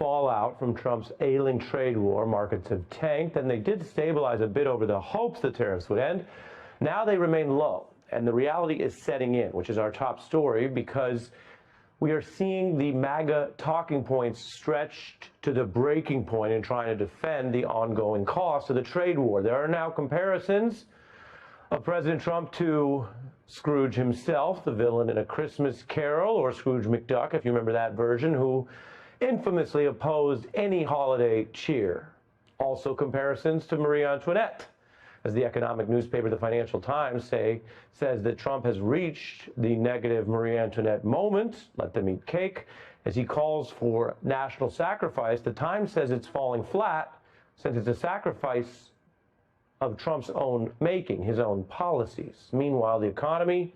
fallout from Trump's ailing trade war. Markets have tanked, and they did stabilize a bit over the hopes the tariffs would end. Now they remain low, and the reality is setting in, which is our top story, because we are seeing the MAGA talking points stretched to the breaking point in trying to defend the ongoing cost of the trade war. There are now comparisons of President Trump to Scrooge himself, the villain in A Christmas Carol, or Scrooge McDuck, if you remember that version, who infamously opposed any holiday cheer. Also comparisons to Marie Antoinette, as the economic newspaper The Financial Times says that Trump has reached the negative Marie Antoinette moment, let them eat cake, as he calls for national sacrifice. The Times says it's falling flat since it's a sacrifice of Trump's own making, his own policies. Meanwhile, the economy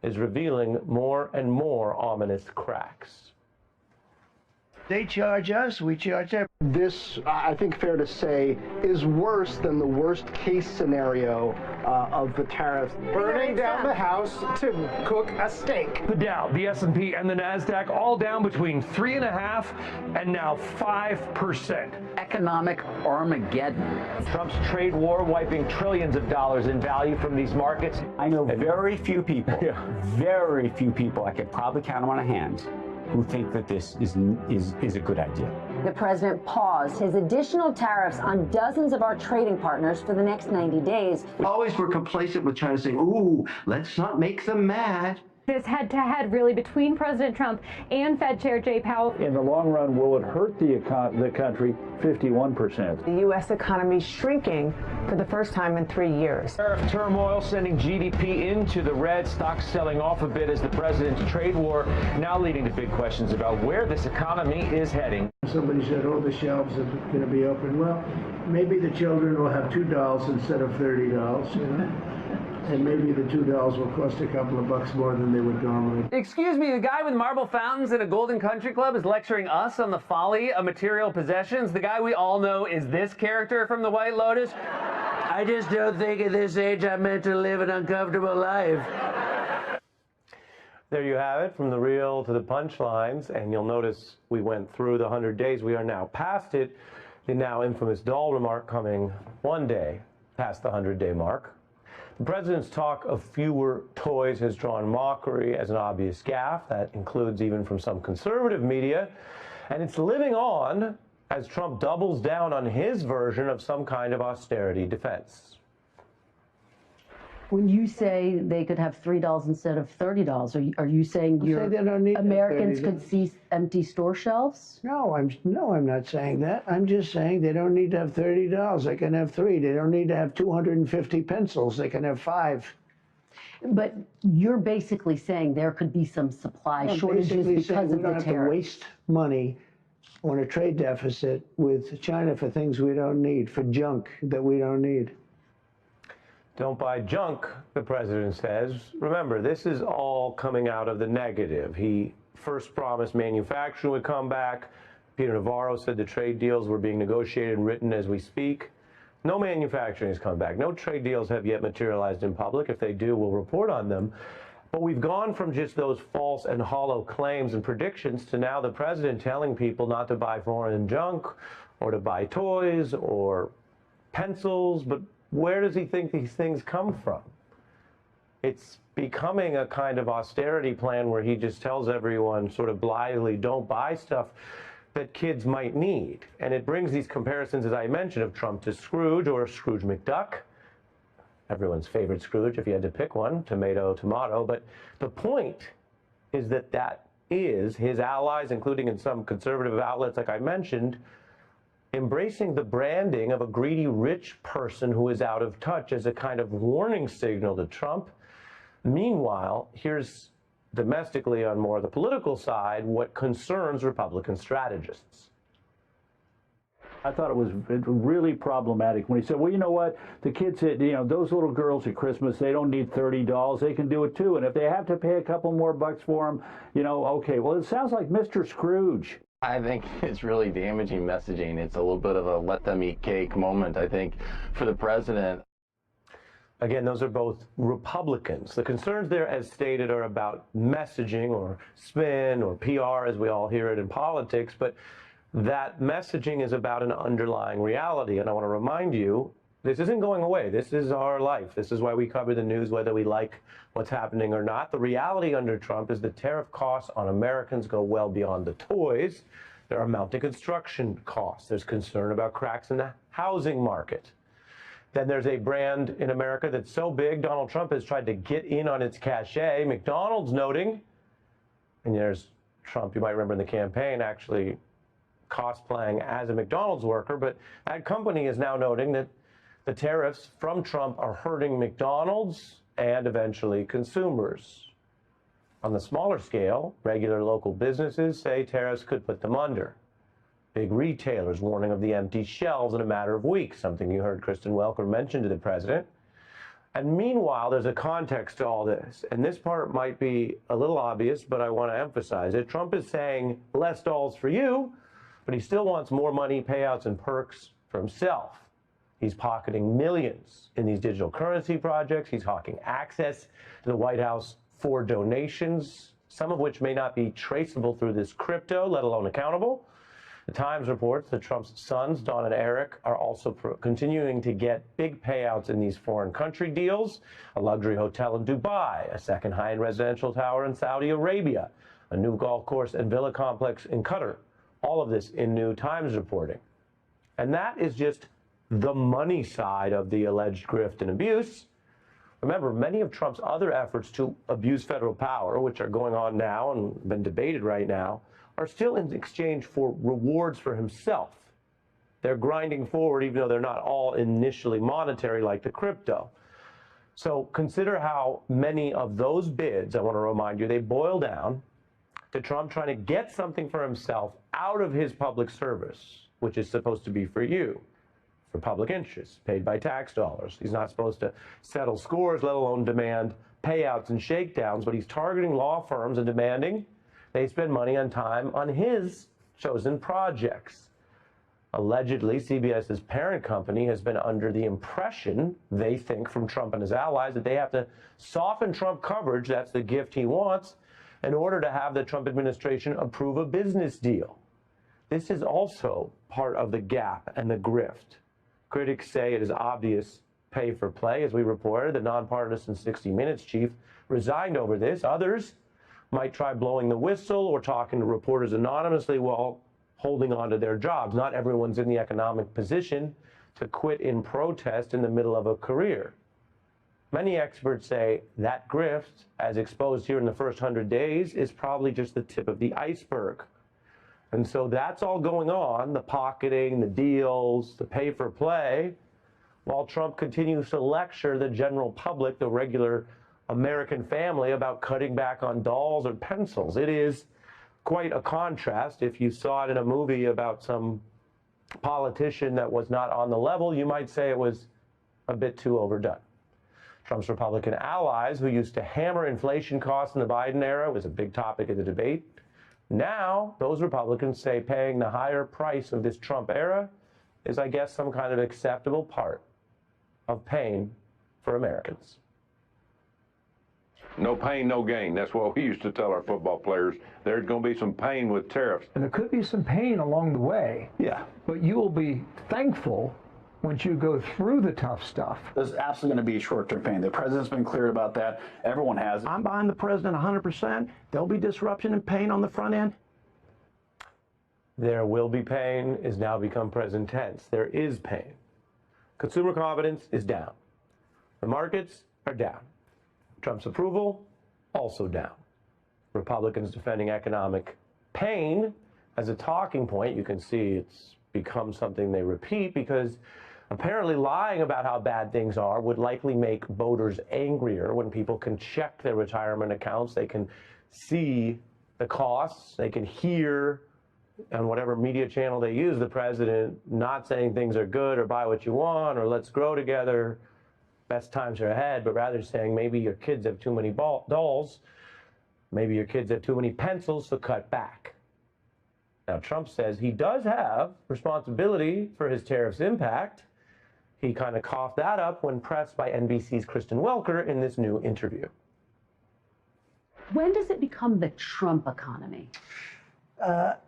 is revealing more and more ominous cracks. They charge us, we charge them. This, I think fair to say, is worse than the worst case scenario of the tariffs. Burning down the house to cook a steak. The Dow, the S&P, and the NASDAQ all down between 3.5% and now 5%. Economic Armageddon. Trump's trade war wiping trillions of dollars in value from these markets. I know very few people, very few people, I could probably count them on a hand, who think that this is a good idea. The president paused his additional tariffs on dozens of our trading partners for the next 90 days. Always we're complacent with China, saying, ooh, let's not make them mad. This head-to-head really between President Trump and Fed Chair Jay Powell. In the long run, will it hurt the country? 51%. The U.S. economy shrinking for the first time in 3 years. Tariff turmoil sending GDP into the red, stocks selling off a bit as the president's trade war now leading to big questions about where this economy is heading. Somebody said, oh, the shelves are going to be open. Well, maybe the children will have $2 instead of $30, you know? And maybe the $2 will cost a couple of bucks more than they would normally. Excuse me, the guy with marble fountains at a Golden Country Club is lecturing us on the folly of material possessions. The guy we all know is this character from The White Lotus. I just don't think at this age I'm meant to live an uncomfortable life. There you have it, from the real to the punchlines, and you'll notice we went through the 100 days. We are now past it. The now infamous doll remark coming one day past the 100-day mark. The president's talk of fewer toys has drawn mockery as an obvious gaffe. That includes even from some conservative media. And it's living on as Trump doubles down on his version of some kind of austerity defense. When you say they could have $3 instead of $30, are you saying Americans could see empty store shelves? No, I'm not saying that. I'm just saying they don't need to have $30. They can have 3. They don't need to have 250 pencils. They can have 5. But you're basically saying there could be some supply shortages because of the tariff. We don't have to waste money on a trade deficit with China for things we don't need, for junk that we don't need. Don't buy junk, the president says. Remember, this is all coming out of the negative. He first promised manufacturing would come back. Peter Navarro said the trade deals were being negotiated and written as we speak. No manufacturing has come back. No trade deals have yet materialized in public. If they do, we'll report on them. But we've gone from just those false and hollow claims and predictions to now the president telling people not to buy foreign junk or to buy toys or pencils, but where does he think these things come from? It's becoming a kind of austerity plan where he just tells everyone sort of blithely, don't buy stuff that kids might need. And it brings these comparisons, as I mentioned, of Trump to Scrooge or Scrooge McDuck. Everyone's favorite Scrooge, if you had to pick one, tomato, tomato. But the point is that that is his allies, including in some conservative outlets, like I mentioned, embracing the branding of a greedy rich person who is out of touch as a kind of warning signal to Trump. Meanwhile, here's domestically on more the political side what concerns Republican strategists. I thought it was really problematic when he said, well, you know what, the kids, those little girls at Christmas, they don't need $30. They can do it too. And if they have to pay a couple more bucks for them, okay. Well, it sounds like Mr. Scrooge. I think it's really damaging messaging. It's a little bit of a let them eat cake moment, I think, for the president. Again, those are both Republicans. The concerns there, as stated, are about messaging or spin or PR, as we all hear it in politics. But that messaging is about an underlying reality. And I want to remind you, this isn't going away. This is our life. This is why we cover the news, whether we like what's happening or not. The reality under Trump is the tariff costs on Americans go well beyond the toys. There are mounting construction costs. There's concern about cracks in the housing market. Then there's a brand in America that's so big, Donald Trump has tried to get in on its cachet. McDonald's noting, and there's Trump, you might remember in the campaign, actually cosplaying as a McDonald's worker, but that company is now noting that the tariffs from Trump are hurting McDonald's and eventually consumers. On the smaller scale, regular local businesses say tariffs could put them under. Big retailers warning of the empty shelves in a matter of weeks, something you heard Kristen Welker mention to the president. And meanwhile, there's a context to all this. And this part might be a little obvious, but I want to emphasize it. Trump is saying less dolls for you, but he still wants more money, payouts, and perks for himself. He's pocketing millions in these digital currency projects. He's hawking access to the White House for donations, some of which may not be traceable through this crypto, let alone accountable. The Times reports that Trump's sons, Don and Eric, are also continuing to get big payouts in these foreign country deals, a luxury hotel in Dubai, a second high-end residential tower in Saudi Arabia, a new golf course and villa complex in Qatar. All of this in New Times reporting. And that is just the money side of the alleged grift and abuse. Remember, many of Trump's other efforts to abuse federal power, which are going on now and been debated right now, are still in exchange for rewards for himself. They're grinding forward, even though they're not all initially monetary like the crypto. So consider how many of those bids, I want to remind you, they boil down to Trump trying to get something for himself out of his public service, which is supposed to be for you, for public interest, paid by tax dollars. He's not supposed to settle scores, let alone demand payouts and shakedowns, but he's targeting law firms and demanding they spend money on time on his chosen projects. Allegedly, CBS's parent company has been under the impression, they think, from Trump and his allies, that they have to soften Trump coverage, that's the gift he wants, in order to have the Trump administration approve a business deal. This is also part of the gap and the grift. Critics say it is obvious pay for play. As we reported, the nonpartisan 60 Minutes chief resigned over this. Others might try blowing the whistle or talking to reporters anonymously while holding on to their jobs. Not everyone's in the economic position to quit in protest in the middle of a career. Many experts say that grift, as exposed here in the first 100 days, is probably just the tip of the iceberg. And so that's all going on, the pocketing, the deals, the pay for play, while Trump continues to lecture the general public, the regular American family, about cutting back on dolls or pencils. It is quite a contrast. If you saw it in a movie about some politician that was not on the level, you might say it was a bit too overdone. Trump's Republican allies, who used to hammer inflation costs in the Biden era, was a big topic of the debate. Now, those Republicans say paying the higher price of this Trump era is, I guess, some kind of acceptable part of pain for Americans. No pain, no gain. That's what we used to tell our football players. There's going to be some pain with tariffs. And there could be some pain along the way. Yeah. But you will be thankful once you go through the tough stuff. There's absolutely going to be short-term pain. The president's been clear about that. Everyone has. I'm behind the president 100%. There'll be disruption and pain on the front end. There will be pain is now become present tense. There is pain. Consumer confidence is down. The markets are down. Trump's approval, also down. Republicans defending economic pain as a talking point. You can see it's become something they repeat because apparently lying about how bad things are would likely make voters angrier. When people can check their retirement accounts, they can see the costs, they can hear on whatever media channel they use the president not saying things are good or buy what you want or let's grow together, best times are ahead, but rather saying maybe your kids have too many dolls, maybe your kids have too many pencils, so cut back. Now, Trump says he does have responsibility for his tariffs' impact. He kind of coughed that up when pressed by NBC's Kristen Welker in this new interview. When does it become the Trump economy?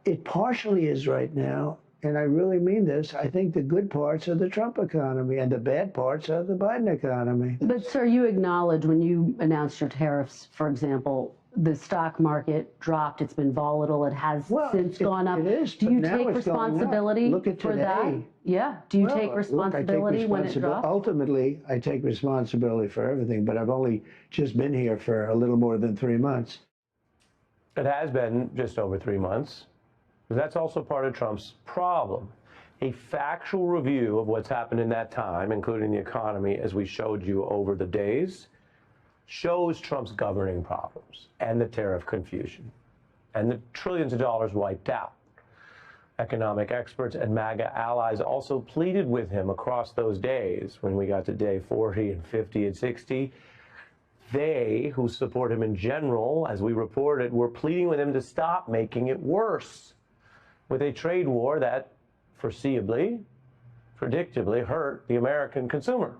It partially is right now, and I really mean this. I think the good parts are the Trump economy, and the bad parts are the Biden economy. But, sir, you acknowledge when you announced your tariffs, for example, the stock market dropped. It's been volatile. It has since gone up. It is. Do you take responsibility for that? Yeah. Do you take responsibility when it drops? Ultimately, I take responsibility for everything, but I've only just been here for a little more than 3 months. It has been just over 3 months. That's also part of Trump's problem. A factual review of what's happened in that time, including the economy, as we showed you over the days, shows Trump's governing problems and the tariff confusion and the trillions of dollars wiped out. Economic experts and MAGA allies also pleaded with him across those days when we got to day 40 and 50 and 60. They, who support him in general, as we reported, were pleading with him to stop making it worse with a trade war that foreseeably, predictably hurt the American consumer.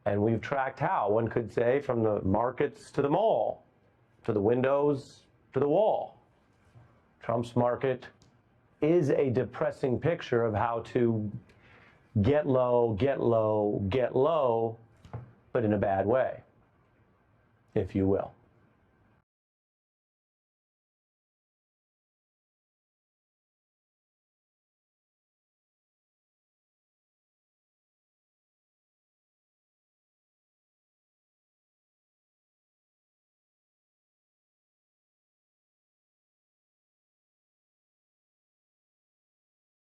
And we've tracked how, one could say, from the markets to the mall, to the windows to the wall. Trump's market is a depressing picture of how to get low, get low, get low, but in a bad way, if you will.